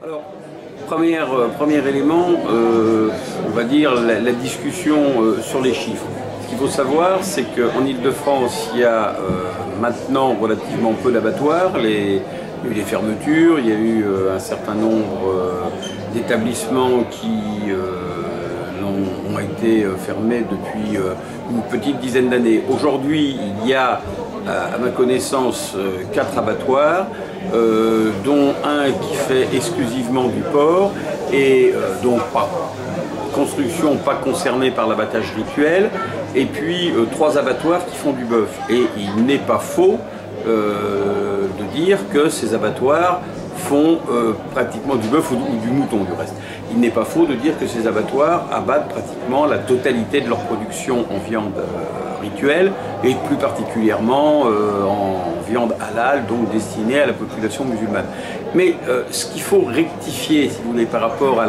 Alors, premier élément, on va dire la discussion sur les chiffres. Ce qu'il faut savoir, c'est qu'en Île-de-France, il y a maintenant relativement peu d'abattoirs. Il y a eu des fermetures, il y a eu un certain nombre d'établissements qui ont été fermés depuis une petite dizaine d'années. Aujourd'hui, il y a à ma connaissance 4 abattoirs, dont un qui fait exclusivement du porc et donc pas construction pas concernée par l'abattage rituel, et puis 3 abattoirs qui font du bœuf. Et il n'est pas faux de dire que ces abattoirs font pratiquement du bœuf ou du mouton du reste. Il n'est pas faux de dire que ces abattoirs abattent pratiquement la totalité de leur production en viande rituelle et plus particulièrement en viande halal, donc destinée à la population musulmane. Mais ce qu'il faut rectifier, si vous voulez, par rapport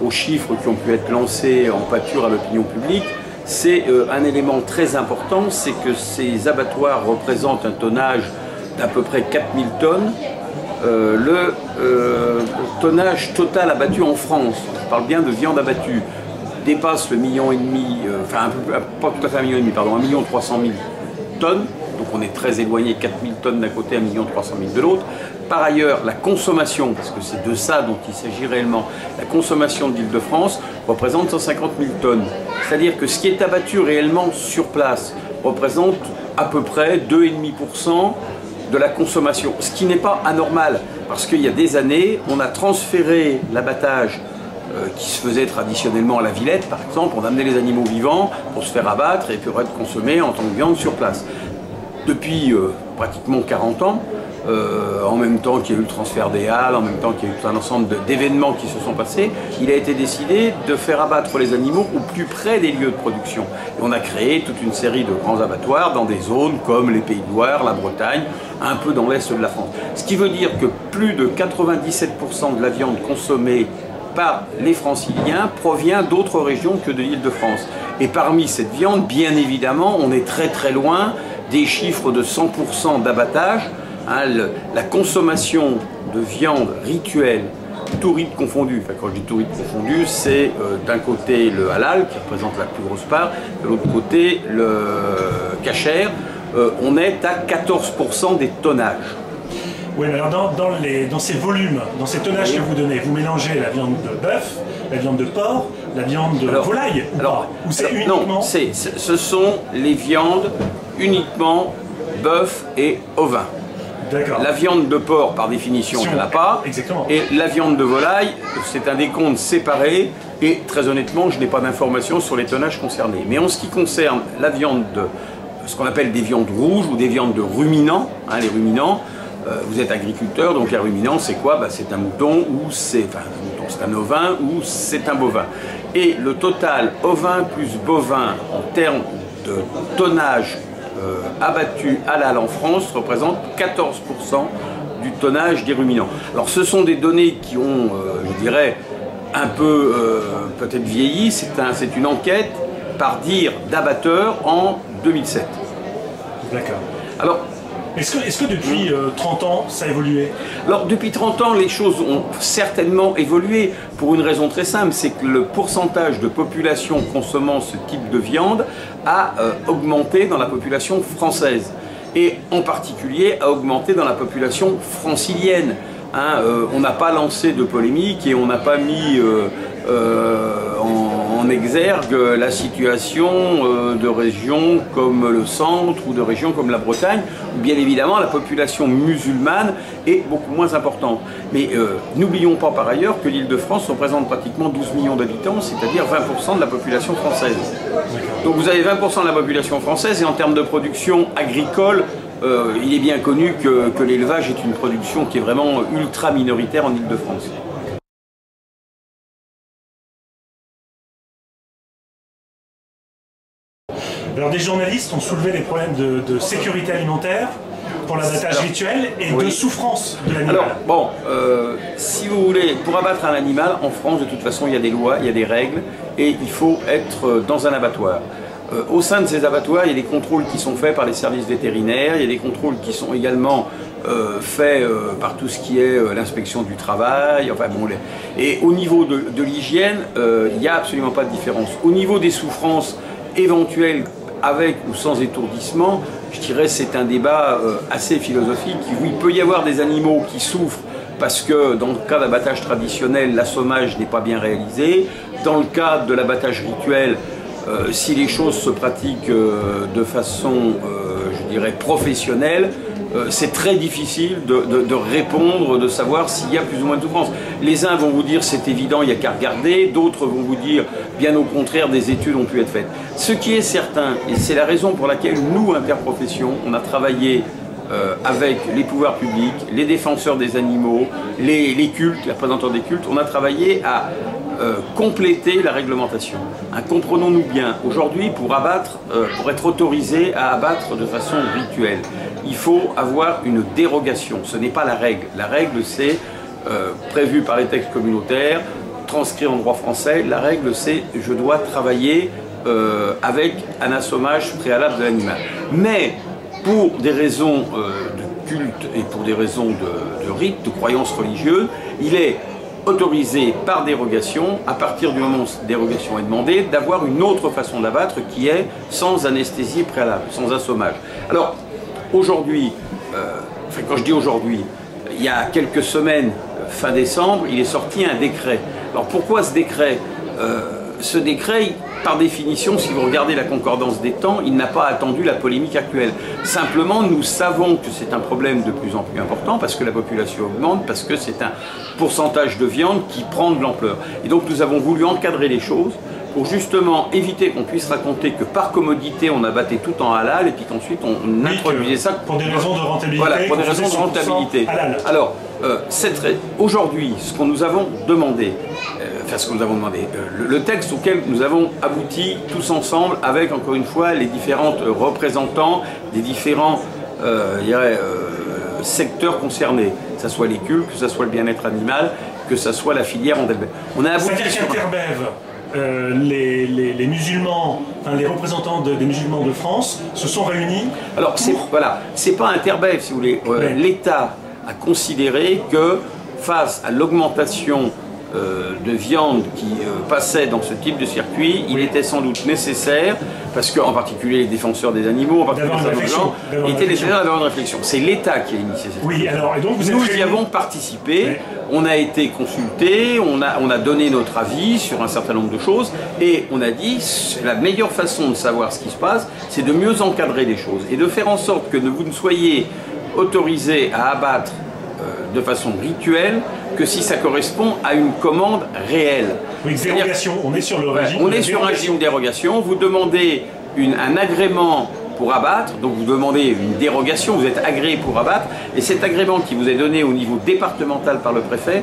aux chiffres qui ont pu être lancés en pâture à l'opinion publique, c'est un élément très important, c'est que ces abattoirs représentent un tonnage d'à peu près 4000 tonnes. Le tonnage total abattu en France, je parle bien de viande abattue, dépasse le 1,5 million, enfin pas tout à fait 1,5 million, pardon, 1,3 million tonnes. Donc on est très éloigné, 4000 tonnes d'un côté, 1,3 million de l'autre. Par ailleurs, la consommation, parce que c'est de ça dont il s'agit réellement, la consommation de l'Île-de-France représente 150 000 tonnes. C'est-à-dire que ce qui est abattu réellement sur place représente à peu près 2,5% de la consommation, ce qui n'est pas anormal, parce qu'il y a des années, on a transféré l'abattage qui se faisait traditionnellement à la Villette, par exemple, on amenait les animaux vivants pour se faire abattre et pour être consommés en tant que viande sur place. Depuis pratiquement 40 ans, en même temps qu'il y a eu le transfert des halles, en même temps qu'il y a eu tout un ensemble d'événements qui se sont passés, il a été décidé de faire abattre les animaux au plus près des lieux de production. Et on a créé toute une série de grands abattoirs dans des zones comme les Pays de Loire, la Bretagne, un peu dans l'est de la France. Ce qui veut dire que plus de 97% de la viande consommée par les Franciliens provient d'autres régions que de l'Île-de-France. Et parmi cette viande, bien évidemment, on est très très loin des chiffres de 100% d'abattage. Hein, la consommation de viande rituelle, tout rite confondu, enfin quand je dis tout rite confondu, c'est d'un côté le halal qui représente la plus grosse part, de l'autre côté le kasher, on est à 14% des tonnages. Oui, mais alors dans ces volumes, dans ces tonnages que vous donnez, vous mélangez la viande de bœuf, la viande de porc, la viande de volaille ou c'est uniquement... Non, ce sont les viandes uniquement bœuf et ovin. La viande de porc, par définition, il n'y en a pas. Exactement. Et la viande de volaille, c'est un décompte séparé. Et très honnêtement, je n'ai pas d'informations sur les tonnages concernés. Mais en ce qui concerne la viande de ce qu'on appelle des viandes rouges ou des viandes de ruminants, hein, les ruminants, vous êtes agriculteur, donc les ruminants, c'est quoi? C'est un mouton ou c'est un ovin ou c'est un bovin. Et le total ovin plus bovin en termes de tonnage abattu halal en France représente 14% du tonnage des ruminants. Alors ce sont des données qui ont, je dirais, un peu peut-être vieilli. C'est une enquête par dire d'abatteurs en 2007. D'accord. Alors, est-ce que depuis 30 ans, ça a évolué? Alors, depuis 30 ans, les choses ont certainement évolué pour une raison très simple, c'est que le pourcentage de population consommant ce type de viande a augmenté dans la population française. Et en particulier, a augmenté dans la population francilienne. Hein, on n'a pas lancé de polémique et on n'a pas mis en exergue la situation de régions comme le centre ou de régions comme la Bretagne, où bien évidemment la population musulmane est beaucoup moins importante. Mais n'oublions pas par ailleurs que l'Île-de-France représente pratiquement 12 millions d'habitants, c'est-à-dire 20% de la population française. Donc vous avez 20% de la population française et en termes de production agricole, il est bien connu que l'élevage est une production qui est vraiment ultra minoritaire en Île-de-France. Alors des journalistes ont soulevé des problèmes de sécurité alimentaire pour l'abattage rituel et de souffrance de l'animal. Alors, bon, si vous voulez, pour abattre un animal, en France, de toute façon, il y a des lois, il y a des règles, et il faut être dans un abattoir. Au sein de ces abattoirs, il y a des contrôles qui sont faits par les services vétérinaires, il y a des contrôles qui sont également faits par tout ce qui est l'inspection du travail, enfin bon, et au niveau de l'hygiène, il n'y a absolument pas de différence. Au niveau des souffrances éventuelles, avec ou sans étourdissement, je dirais c'est un débat assez philosophique. Oui, il peut y avoir des animaux qui souffrent parce que dans le cas d'abattage traditionnel, l'assommage n'est pas bien réalisé. Dans le cas de l'abattage rituel, si les choses se pratiquent de façon, je dirais, professionnelle, c'est très difficile de répondre, de savoir s'il y a plus ou moins de souffrance. Les uns vont vous dire c'est évident, il n'y a qu'à regarder, d'autres vont vous dire bien au contraire, des études ont pu être faites. Ce qui est certain, et c'est la raison pour laquelle nous, Interprofession, on a travaillé avec les pouvoirs publics, les défenseurs des animaux, les cultes, les représentants des cultes, on a travaillé à compléter la réglementation. Comprenons-nous bien, aujourd'hui pour abattre, pour être autorisé à abattre de façon rituelle, il faut avoir une dérogation, ce n'est pas la règle. La règle c'est prévu par les textes communautaires, transcrit en droit français, la règle c'est je dois travailler avec un assommage préalable de l'animal. Mais pour des raisons de culte et pour des raisons de rite, de croyances religieuses, il est autorisé par dérogation, à partir du moment où cette dérogation est demandée, d'avoir une autre façon d'abattre qui est sans anesthésie préalable, sans assommage. Alors, aujourd'hui, enfin quand je dis aujourd'hui, il y a quelques semaines, fin décembre, il est sorti un décret. Alors pourquoi ce décret? Ce décret, par définition, si vous regardez la concordance des temps, il n'a pas attendu la polémique actuelle. Simplement, nous savons que c'est un problème de plus en plus important parce que la population augmente, parce que c'est un pourcentage de viande qui prend de l'ampleur. Et donc nous avons voulu encadrer les choses pour justement éviter qu'on puisse raconter que par commodité on abattait tout en halal et puis qu'ensuite on introduisait ça pour des raisons de rentabilité. Voilà, pour des raisons de rentabilité. Alors, aujourd'hui, ce qu'on nous avons demandé, le texte auquel nous avons abouti tous ensemble avec, encore une fois, les différents représentants des différents secteurs concernés, que ce soit les cultes, que ce soit le bien-être animal, que ce soit la filière en elle-même. On a abouti sur les musulmans, enfin, les représentants des musulmans de France se sont réunis. Alors, c'est pas Interbev, si vous voulez. L'État a considéré que face à l'augmentation de viande qui passait dans ce type de circuit, il était sans doute nécessaire, parce qu'en particulier les défenseurs des animaux, en particulier les gens, étaient nécessaires d'avoir une réflexion. C'est l'État qui a initié cette réflexion. Alors, et donc nous y avons participé, on a été consultés, on a donné notre avis sur un certain nombre de choses, et on a dit la meilleure façon de savoir ce qui se passe, c'est de mieux encadrer les choses, et de faire en sorte que vous ne soyez autorisés à abattre de façon rituelle que si ça correspond à une commande réelle. Oui, dérogation, on est sur le régime. On est sur un régime dérogation, vous demandez un agrément pour abattre, donc vous demandez une dérogation, vous êtes agréé pour abattre, et cet agrément qui vous est donné au niveau départemental par le préfet,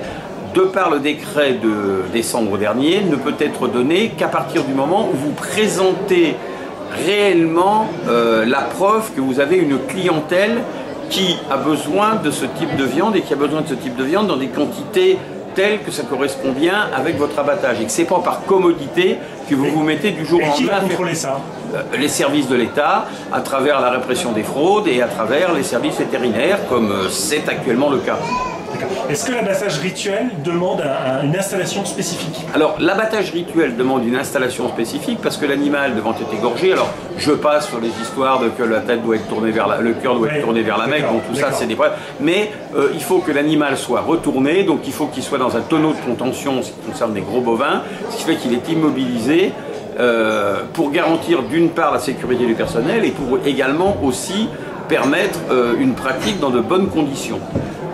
de par le décret de décembre dernier, ne peut être donné qu'à partir du moment où vous présentez réellement la preuve que vous avez une clientèle qui a besoin de ce type de viande et qui a besoin de ce type de viande dans des quantités telles que ça correspond bien avec votre abattage et que c'est pas par commodité que vous vous mettez du jour au lendemain. Qui va contrôler ça? Les services de l'État, à travers la répression des fraudes et à travers les services vétérinaires, comme c'est actuellement le cas. Est-ce que l'abattage rituel demande une installation spécifique? Alors, l'abattage rituel demande une installation spécifique parce que l'animal devant être égorgé, alors je passe sur les histoires de que la tête doit être tournée vers le cœur doit être tourné vers la Mecque, donc tout ça c'est des problèmes, mais il faut que l'animal soit retourné, donc il faut qu'il soit dans un tonneau de contention, ce qui concerne les gros bovins, ce qui fait qu'il est immobilisé pour garantir d'une part la sécurité du personnel et pour également aussi permettre une pratique dans de bonnes conditions.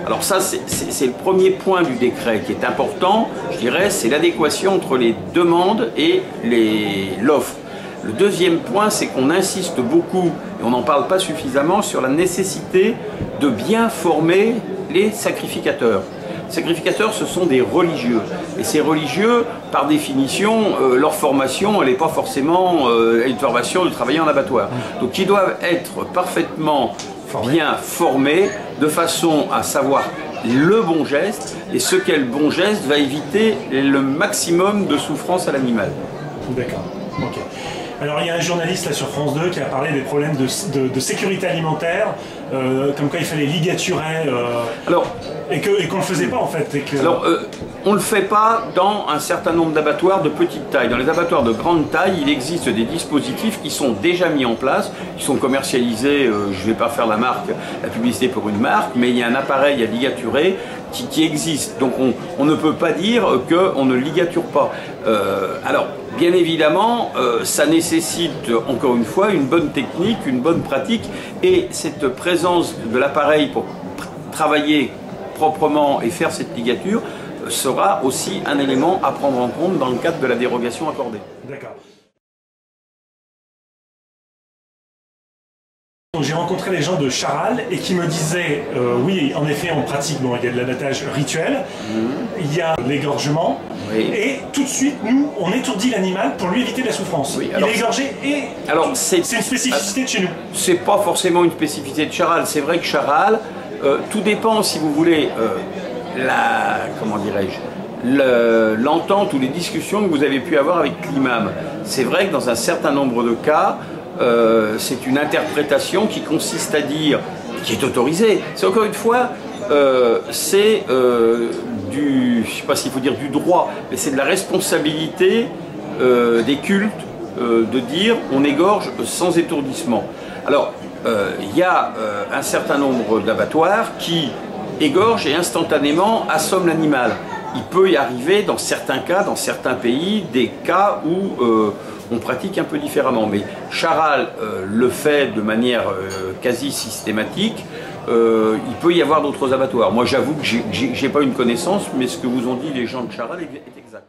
Alors ça, c'est le premier point du décret qui est important, je dirais, c'est l'adéquation entre les demandes et l'offre. Le deuxième point, c'est qu'on insiste beaucoup, et on n'en parle pas suffisamment, sur la nécessité de bien former les sacrificateurs. Les sacrificateurs, ce sont des religieux. Et ces religieux, par définition, leur formation, elle n'est pas forcément une formation de travailler en abattoir. Donc ils doivent être parfaitement bien formés, de façon à savoir le bon geste, et ce qu'est le bon geste va éviter le maximum de souffrance à l'animal. D'accord, ok. Alors il y a un journaliste là sur France 2 qui a parlé des problèmes de sécurité alimentaire, comme quoi il fallait ligaturer, et qu'on ne le faisait pas en fait. Alors on ne le fait pas dans un certain nombre d'abattoirs de petite taille. Dans les abattoirs de grande taille, il existe des dispositifs qui sont déjà mis en place, qui sont commercialisés, je ne vais pas faire la publicité pour une marque, mais il y a un appareil à ligaturer qui existe. Donc on ne peut pas dire qu'on ne ligature pas. Alors, bien évidemment, ça nécessite, encore une fois, une bonne technique, une bonne pratique, et cette présence de l'appareil pour travailler proprement et faire cette ligature sera aussi un élément à prendre en compte dans le cadre de la dérogation accordée. D'accord. J'ai rencontré les gens de Charal et qui me disaient, oui, en effet, on pratique, bon, il y a de l'abattage rituel, il y a l'égorgement, et tout de suite, nous, on étourdit l'animal pour lui éviter la souffrance. Oui, alors, il est égorgé et c'est une spécificité de chez nous. C'est pas forcément une spécificité de Charal. C'est vrai que Charal, tout dépend, si vous voulez, comment dirais-je, l'entente ou les discussions que vous avez pu avoir avec l'imam. C'est vrai que dans un certain nombre de cas, c'est une interprétation qui consiste à dire, qui est autorisée. C'est encore une fois, c'est je ne sais pas s'il faut dire du droit, mais c'est de la responsabilité des cultes de dire on égorge sans étourdissement. Alors, il y a un certain nombre d'abattoirs qui égorgent et instantanément assomment l'animal. Il peut y arriver dans certains cas, dans certains pays, des cas où on pratique un peu différemment. Mais Charal le fait de manière quasi systématique. Il peut y avoir d'autres abattoirs. Moi j'avoue que j'ai pas une connaissance, mais ce que vous ont dit les gens de Charal est exact.